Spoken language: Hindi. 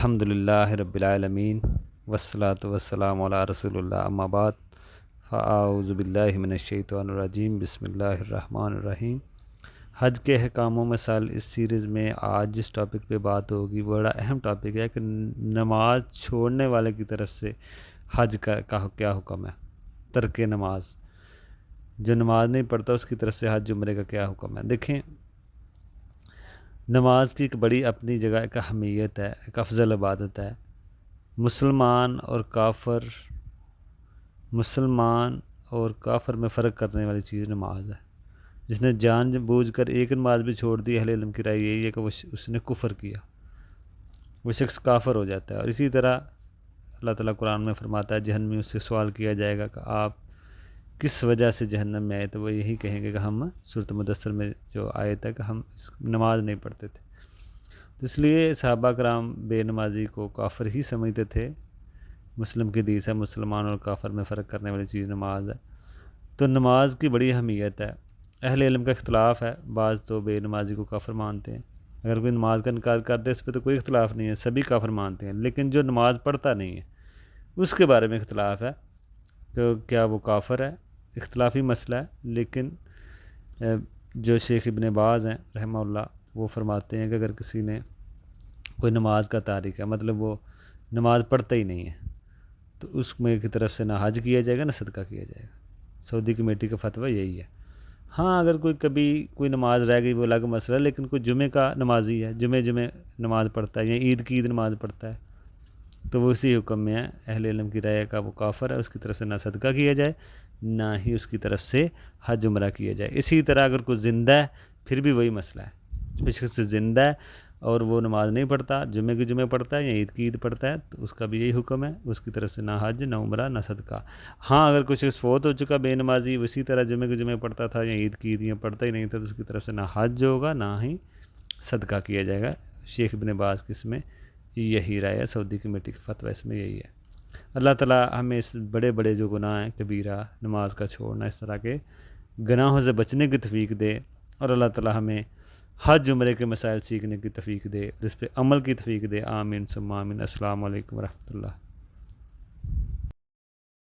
अल्हम्दुलिल्लाहि रब्बिल आलमीन वस्सलातु वस्सलामु अला रसूलिल्लाह अम्मा बाद फ़अऊज़ु बिल्लाहि मिनश शैतानिर रजीम बिस्मिल्लाहिर रहमानिर रहीम। हज के अहकाम व मसाइल इस सीरीज़ में आज जिस टॉपिक पे बात होगी वो बड़ा अहम टॉपिक है कि नमाज छोड़ने वाले की तरफ से हज का क्या हुक्म है। तर्क नमाज, जो नमाज नहीं पढ़ता उसकी तरफ से हज उम्रे का क्या हुक्म है। देखें, नमाज की एक बड़ी अपनी जगह एक अहमियत है, एक अफजल इबादत है। मुसलमान और काफ़र में फ़र्क करने वाली चीज़ नमाज है। जिसने जानबूझकर एक नमाज भी छोड़ दी, अहले इल्म की राय यही है कि उसने कुफ़र किया, वो शख्स काफ़र हो जाता है। और इसी तरह अल्लाह ताला कुरान में फरमाता है, जहन्नमी उससे सवाल किया जाएगा कि आप किस वजह से जहन्नम में आए, तो वो यही कहेंगे कि हम सूरत मुदस्सर में जो आयत है कि हम नमाज नहीं पढ़ते थे। तो इसलिए सहाबा कराम बेनमाजी को काफ़र ही समझते थे। मुस्लिम की हदीस है, मुसलमान और काफ़र में फ़र्क करने वाली चीज़ नमाज है। तो नमाज की बड़ी अहमियत है। अहले इल्म का इख्तलाफ है, बाज़ तो बेनमाजी को काफ़र मानते हैं। अगर कोई नमाज का इनकार कर दे इस पर तो कोई इख्तलाफ नहीं है, सभी काफ़र मानते हैं। लेकिन जो नमाज पढ़ता नहीं है उसके बारे में इख्तलाफ है तो क्या वो काफ़र है, इख्तलाफी मसला है। लेकिन जो शेख इब्न बाज़ हैं रहमहुल्लाह, वो फरमाते हैं कि अगर किसी ने कोई नमाज का तारिक है, मतलब वो नमाज पढ़ता ही नहीं है, तो उसमें की तरफ से ना हज किया जाएगा ना सदका किया जाएगा। सऊदी कमेटी का फतवा यही है। हाँ, अगर कभी कोई नमाज रह गई वो अलग मसला है, लेकिन कोई जुमे का नमाजी है, जुमे जुमे नमाज पढ़ता है या ईद की ईद नमाज पढ़ता है, तो वो इसी हुक्म में है। अहले इल्म की राय का वो काफ़र है, उसकी तरफ से ना सदका किया जाए ना ही उसकी तरफ से हज उम्रा किया जाए। इसी तरह अगर कोई ज़िंदा है फिर भी वही मसला है, कोई शख्स ज़िंदा है और वो नमाज नहीं पढ़ता, जुमे की जुमे पढ़ता है या ईद की ईद पढ़ता है, तो उसका भी यही हुक्म है, उसकी तरफ से ना हज ना उम्रा ना सदका। हाँ, अगर कोई शख्स फ़ौत हो चुका बेनमाजी, उसी तरह जुमे के जुमे पढ़ता था या ईद की ईद या पढ़ता ही नहीं था, तो उसकी तरफ से ना हज होगा ना ही सदका किया जाएगा। शेख इब्न बाज़ की इसमें यही राय है, सऊदी कमेटी का फतवा इसमें यही है। अल्लाह ताला हमें इस बड़े बड़े जो गुनाह हैं, कबीरा, नमाज का छोड़ना, इस तरह के गुनाहों से बचने की तौफीक दे। और अल्लाह ताला हमें हज उम्रे के मसाइल सीखने की तौफीक दे और इस पर अमल की तौफीक दे। आमीन सुम्मा आमीन। अस्सलामु अलैकुम व रहमतुल्लाह।